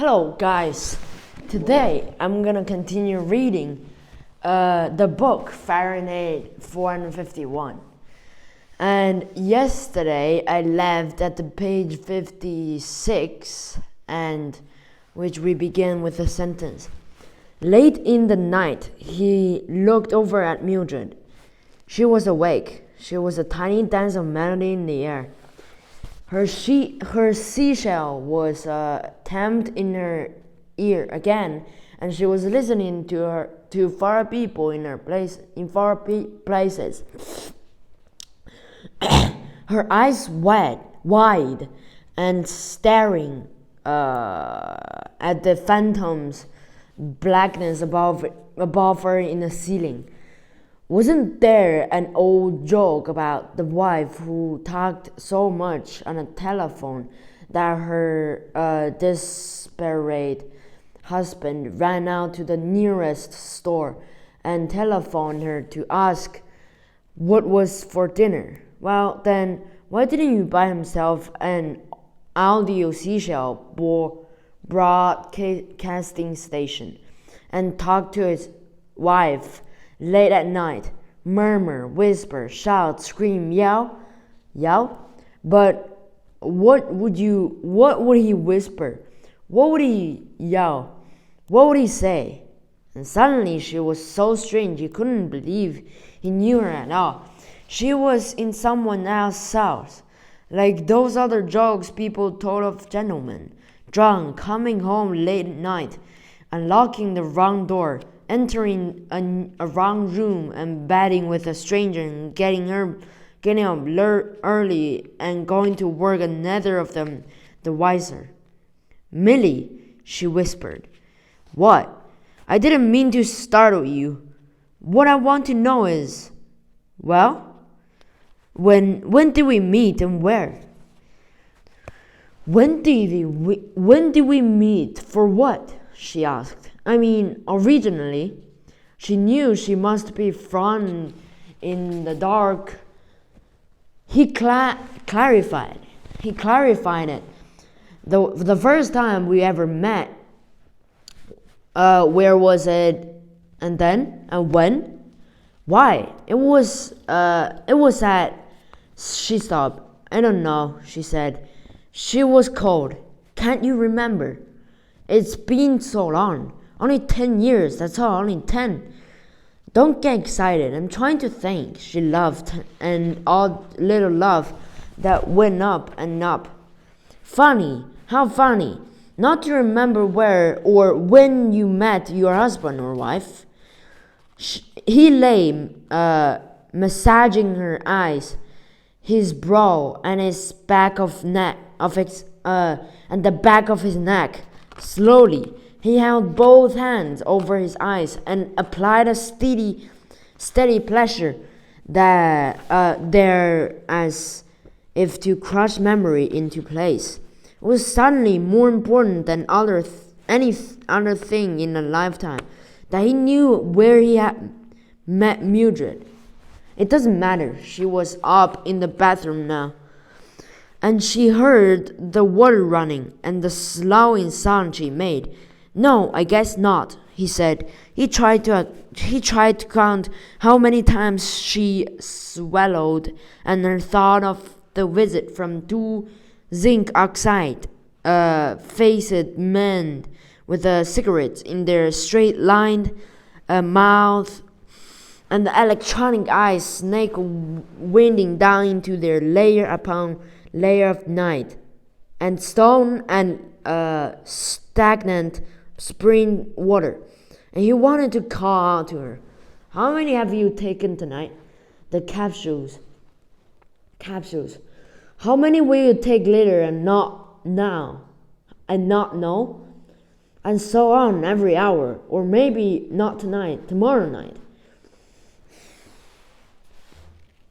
Hello guys, today I'm gonna continue reading the book Fahrenheit 451, and yesterday I left at the page 56, and which we begin with a sentence. Late in the night he looked over at Mildred. She was awake. She was a tiny dance of melody in the air. Her seashell was tamped in her ear again, and she was listening to far people in far places. Her eyes wide and staring at the phantom's blackness above her in the ceiling. Wasn't there an old joke about the wife who talked so much on a telephone that her desperate husband ran out to the nearest store and telephoned her to ask what was for dinner? Well, then, why didn't you buy himself an audio seashell broadcasting station and talk to his wife late at night, murmur, whisper, shout, scream, yell? But what would he whisper? What would he yell? What would he say? And suddenly she was so strange he couldn't believe he knew her at all. She was in someone else's house, like those other jokes people told of gentlemen, drunk, coming home late at night, unlocking the wrong door, entering a wrong room and batting with a stranger and getting up early and going to work, and neither of them the wiser. Millie, she whispered. What? I didn't mean to startle you. What I want to know is, well, when did we meet and where? When did we meet? For what? She asked. I mean, originally, she knew she must be from in the dark. He clarified it. The first time we ever met, where was it? And then? And when? Why? It was at... She stopped. I don't know, she said. She was cold. Can't you remember? It's been so long. Only 10 years, that's all, only 10. Don't get excited, I'm trying to think. She laughed, an odd little laugh that went up and up. Funny, how funny. Not to remember where or when you met your husband or wife. He lay massaging her eyes, his brow, and his back of neck, and the back of his neck. Slowly, he held both hands over his eyes and applied a steady pressure there as if to crush memory into place. It was suddenly more important than any other thing in a lifetime that he knew where he had met Mildred. It doesn't matter. She was up in the bathroom now, and she heard the water running and the sloughing sound she made. No, I guess not, he said. He tried to count how many times she swallowed, and her thought of the visit from two zinc oxide faced men with cigarettes in their straight-lined mouth, and the electronic eyes snake winding down into their layer upon layer of night, and stone and stagnant spring water. And he wanted to call out to her. How many have you taken tonight? The capsules. How many will you take later and not now? And not know? And so on every hour. Or maybe not tonight, tomorrow night.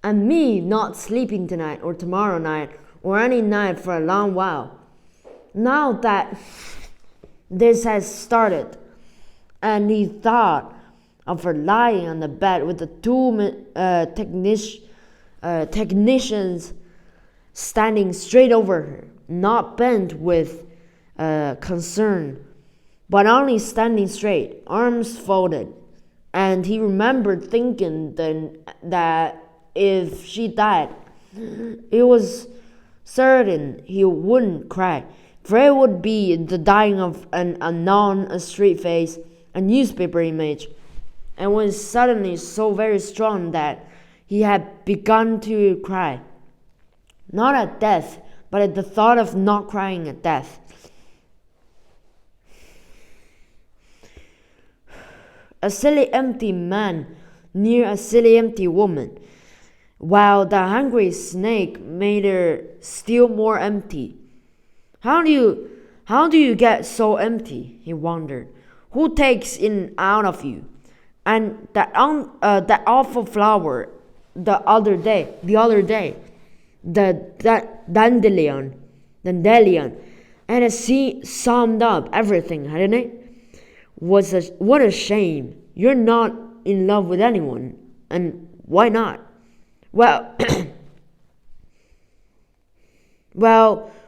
And me not sleeping tonight or tomorrow night or any night for a long while. Now that this has started, and he thought of her lying on the bed with the two technicians standing straight over her, not bent with concern, but only standing straight, arms folded. And he remembered thinking then that if she died, it was certain he wouldn't cry, for it would be the dying of an unknown, a street face, a newspaper image, and was suddenly so very strong that he had begun to cry. Not at death, but at the thought of not crying at death. A silly empty man near a silly empty woman, while the hungry snake made her still more empty. How do you get so empty? He wondered. Who takes it out of you? And that awful flower the other day, that dandelion, and it summed up everything, hadn't it? What a shame. You're not in love with anyone, and why not? Well,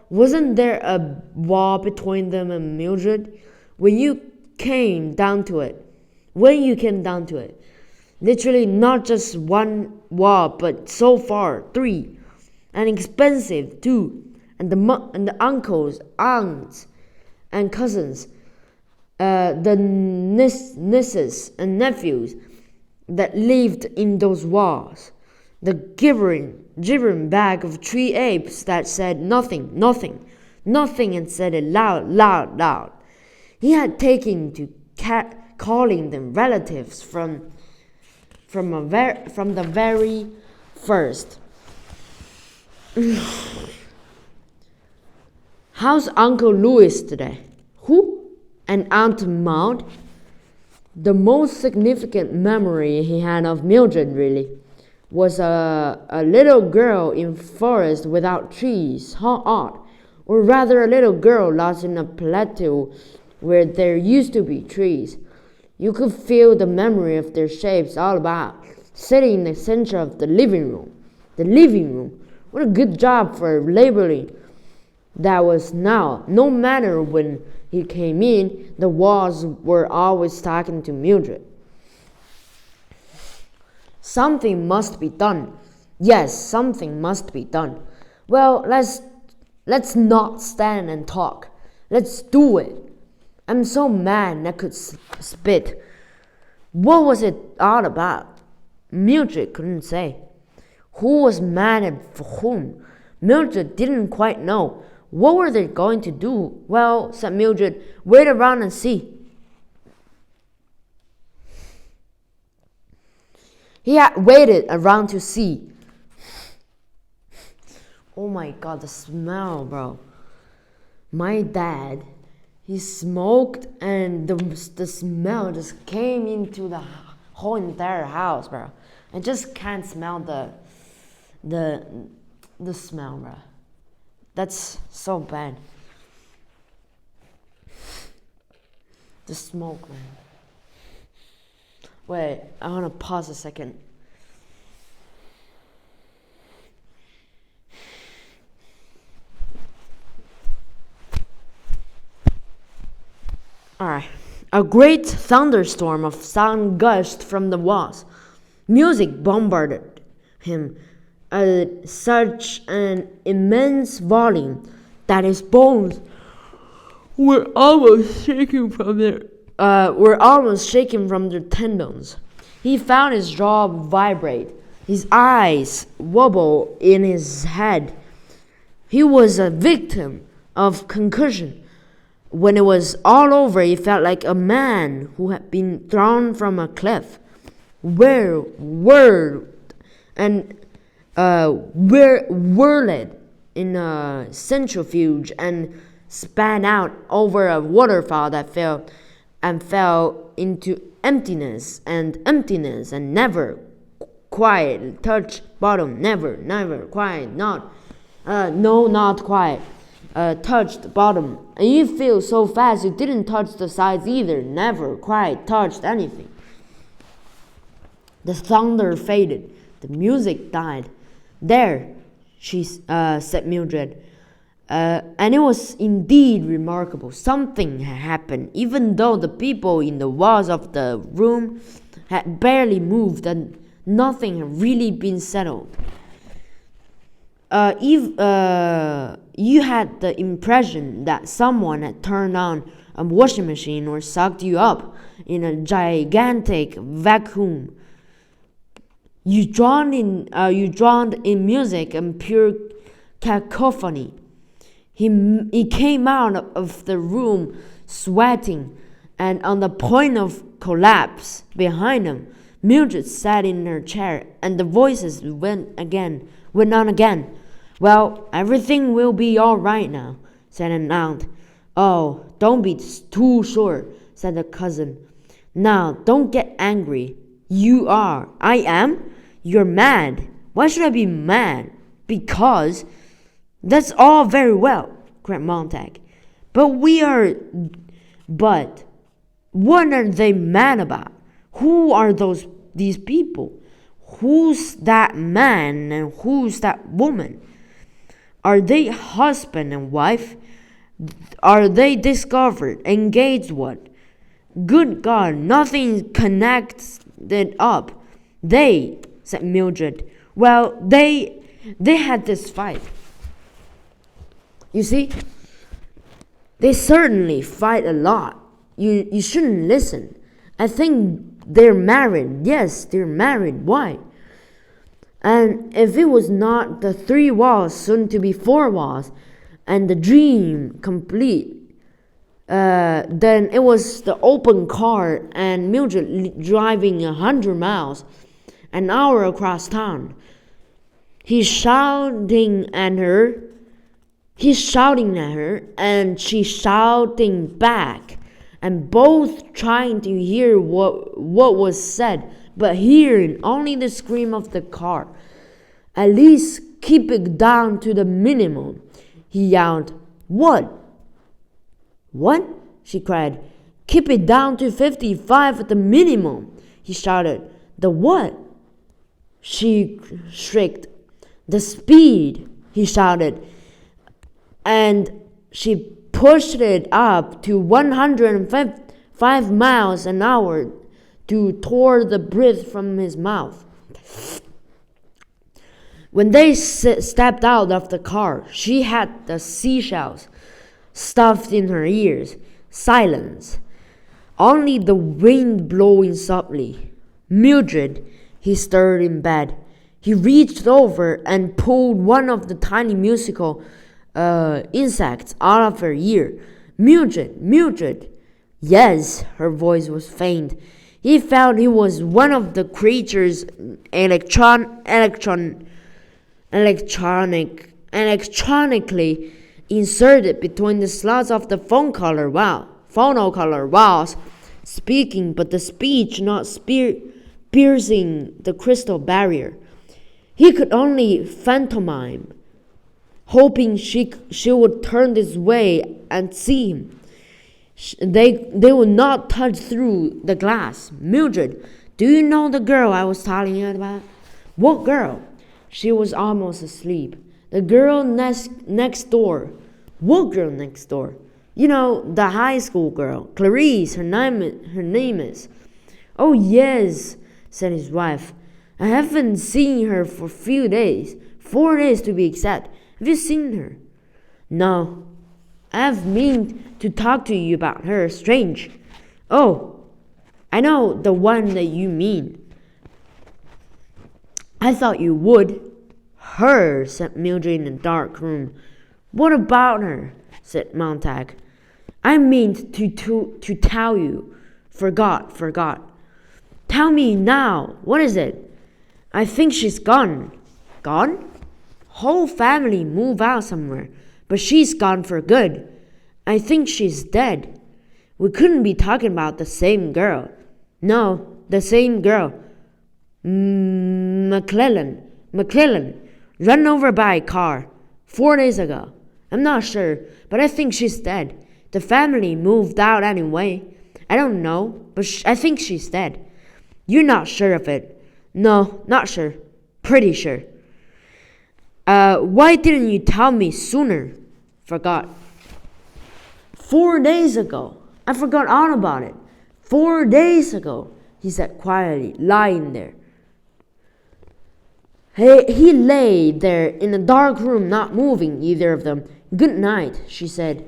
wasn't there a wall between them and Mildred? When you came down to it, literally not just one wall, but so far 3, and expensive too, and the uncles, aunts, and cousins, the nieces and nephews that lived in those walls, the gibbering bag of 3 apes that said nothing, and said it loud. He had taken to calling them relatives from the very first. How's Uncle Louis today? Who? And Aunt Maud? The most significant memory he had of Mildred, really, was a little girl in forest without trees. How odd. Or rather, a little girl lost in a plateau where there used to be trees. You could feel the memory of their shapes all about, sitting in the center of the living room. The living room. What a good job for labeling that was now. No matter when he came in, the walls were always talking to Mildred. Something must be done. Yes, something must be done. Well, let's not stand and talk. Let's do it. I'm so mad I could spit. What was it all about? Mildred couldn't say. Who was mad and for whom? Mildred didn't quite know. What were they going to do? Well, said Mildred, wait around and see. He had waited around to see. Oh my God, the smell, bro. My dad, he smoked and the smell just came into the whole entire house, bro. I just can't smell the smell, bro. That's so bad. The smoke, man. Wait, I want to pause a second. Alright. A great thunderstorm of sound gushed from the walls. Music bombarded him at such an immense volume that his bones were almost shaking from their tendons. He found his jaw vibrate, his eyes wobble in his head. He was a victim of concussion. When it was all over, he felt like a man who had been thrown from a cliff, whirled in a centrifuge and span out over a waterfall that fell into emptiness and never quite touched bottom. Never quite not quite touched bottom. And you feel so fast you didn't touch the sides either. Never quite touched anything. The thunder faded. The music died. There, said Mildred. And it was indeed remarkable. Something had happened, even though the people in the walls of the room had barely moved and nothing had really been settled. You had the impression that someone had turned on a washing machine or sucked you up in a gigantic vacuum. You drowned in music and pure cacophony. He came out of the room sweating and on the point of collapse. Behind him, Mildred sat in her chair, and the voices went on again. "Well, everything will be all right now," said an aunt. "Oh, don't be too sure," said the cousin. "Now, don't get angry. You are. I am? You're mad. Why should I be mad? Because... That's all very well," cried Montag. But what are they mad about? Who are these people? Who's that man and who's that woman? Are they husband and wife? Are they discovered, engaged, what? Good God, nothing connects it up. They, said Mildred. Well, they had this fight. You see, they certainly fight a lot. You shouldn't listen. I think they're married. Yes, they're married. Why? And if it was not the 3 walls, soon to be 4 walls, and the dream complete, then it was the open car and Mildred driving 100 miles an hour across town. He's shouting at her, and she's shouting back, and both trying to hear what was said, but hearing only the scream of the car. "At least keep it down to the minimum," he yelled. "What? What?" she cried. "Keep it down to 55 at the minimum," he shouted. "The what?" she shrieked. "The speed," he shouted. And she pushed it up to 105 miles an hour to tore the breath from his mouth. When they stepped out of the car, she had the seashells stuffed in her ears. Silence. Only the wind blowing softly. "Mildred," he stirred in bed. He reached over and pulled one of the tiny musical insects out of her ear. Mildred. Yes, her voice was faint. He felt he was one of the creatures electronically inserted between the slots of the phonocolor walls, speaking, but the speech not piercing the crystal barrier. He could only pantomime, hoping she would turn this way and see him. They would not touch through the glass. "Mildred, do you know the girl I was telling you about?" "What girl?" She was almost asleep. "The girl next door." "What girl next door?" "You know, the high school girl. Clarice, her name is." "Oh, yes," said his wife. "I haven't seen her for a few days. 4 days to be exact. Have you seen her?" "No. I've meant to talk to you about her. Strange." "Oh, I know the one that you mean." "I thought you would." "Her," said Mildred in the dark room. "What about her?" said Montag. "I meant to tell you. Forgot. Tell me now. What is it?" "I think she's gone." "Gone?" "Whole family moved out somewhere, but she's gone for good. I think she's dead." "We couldn't be talking about the same girl." "No, the same girl. McClellan, run over by a car 4 days ago. I'm not sure, but I think she's dead. The family moved out anyway. I don't know, but I think she's dead." "You're not sure of it?" "No, not sure. Pretty sure." Why didn't you tell me sooner?" forgot. 4 days ago. I forgot all about it. 4 days ago, he said quietly, lying there. He lay there in a dark room, not moving, either of them. Good night, she said.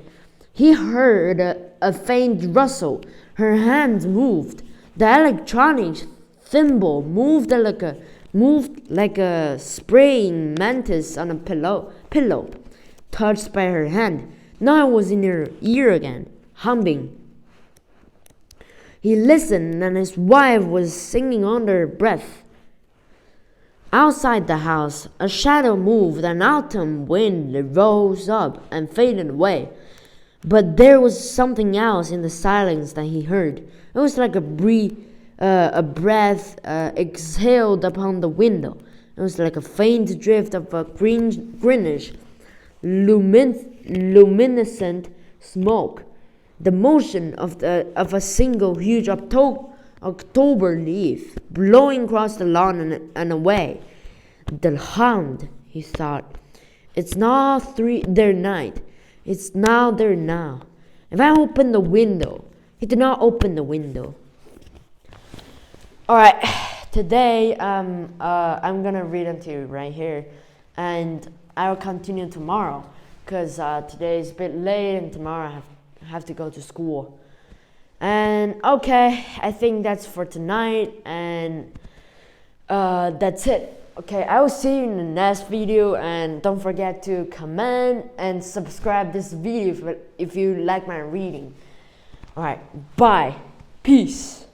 He heard a faint rustle. Her hands moved. The electronic thimble moved like a spraying mantis on a pillow, touched by her hand. Now it was in her ear again, humming. He listened, and his wife was singing under her breath. Outside the house, a shadow moved. An autumn wind rose up and faded away. But there was something else in the silence that he heard. It was like a breath exhaled upon the window. It was like a faint drift of a greenish, luminescent smoke. The motion of a single huge October leaf blowing across the lawn and away. The hound, he thought. It's now their night. It's now their now. If I open the window, he did not open the window. All right, today I'm gonna read them to you right here, and I will continue tomorrow because today is a bit late and tomorrow I have to go to school. And okay, I think that's for tonight, and that's it. Okay, I will see you in the next video, and don't forget to comment and subscribe this video if you like my reading. Alright, bye. Peace.